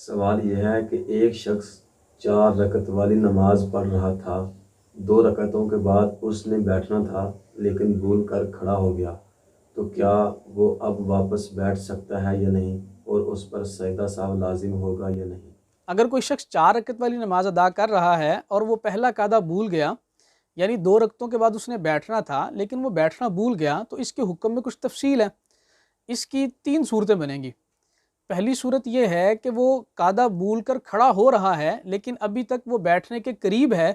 سوال یہ ہے کہ ایک شخص 4 رکعت والی نماز پڑھ رہا تھا، 2 رکعتوں کے بعد اس نے بیٹھنا تھا لیکن بھول کر کھڑا ہو گیا، تو کیا وہ اب واپس بیٹھ سکتا ہے یا نہیں، اور اس پر سجدہ سہو لازم ہوگا یا نہیں؟ اگر کوئی شخص 4 رکعت والی نماز ادا کر رہا ہے اور وہ پہلا قاعدہ بھول گیا، یعنی 2 رکعتوں کے بعد اس نے بیٹھنا تھا لیکن وہ بیٹھنا بھول گیا، تو اس کے حکم میں کچھ تفصیل ہے۔ اس کی 3 صورتیں بنیں گی۔ پہلی صورت یہ ہے کہ وہ قاعدہ بھول کر کھڑا ہو رہا ہے لیکن ابھی تک وہ بیٹھنے کے قریب ہے،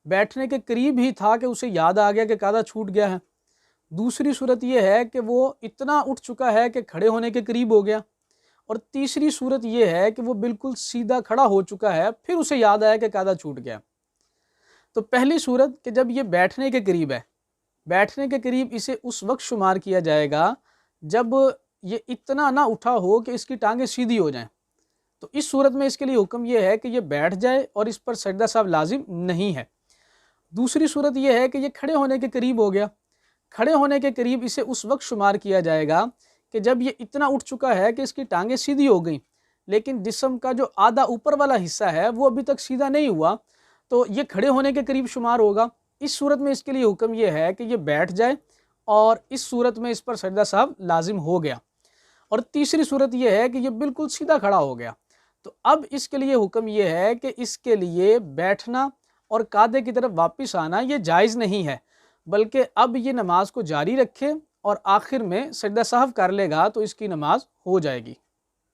بیٹھنے کے قریب ہی تھا کہ اسے یاد آ گیا کہ قاعدہ چھوٹ گیا ہے۔ دوسری صورت یہ ہے کہ وہ اتنا اٹھ چکا ہے کہ کھڑے ہونے کے قریب ہو گیا، اور تیسری صورت یہ ہے کہ وہ بالکل سیدھا کھڑا ہو چکا ہے، پھر اسے یاد آیا کہ قاعدہ چھوٹ گیا۔ تو پہلی صورت کہ جب یہ بیٹھنے کے قریب ہے، بیٹھنے کے قریب اسے اس وقت شمار کیا جائے گا جب یہ اتنا نہ اٹھا ہو کہ اس کی ٹانگیں سیدھی ہو جائیں، تو اس صورت میں اس کے لیے حکم یہ ہے کہ یہ بیٹھ جائے اور اس پر سجدہ سہو لازم نہیں ہے۔ دوسری صورت یہ ہے کہ یہ کھڑے ہونے کے قریب ہو گیا، کھڑے ہونے کے قریب اسے اس وقت شمار کیا جائے گا کہ جب یہ اتنا اٹھ چکا ہے کہ اس کی ٹانگیں سیدھی ہو گئیں لیکن جسم کا جو آدھا اوپر والا حصہ ہے وہ ابھی تک سیدھا نہیں ہوا، تو یہ کھڑے ہونے کے قریب شمار ہوگا۔ اس صورت میں اس کے لیے حکم یہ ہے کہ یہ بیٹھ جائے، اور اس صورت میں اس پر سجدہ سہو لازم ہو گیا۔ اور تیسری صورت یہ ہے کہ یہ بالکل سیدھا کھڑا ہو گیا، تو اب اس کے لیے حکم یہ ہے کہ اس کے لیے بیٹھنا اور قاعدے کی طرف واپس آنا یہ جائز نہیں ہے، بلکہ اب یہ نماز کو جاری رکھے اور آخر میں سجدہ سہو کر لے گا تو اس کی نماز ہو جائے گی۔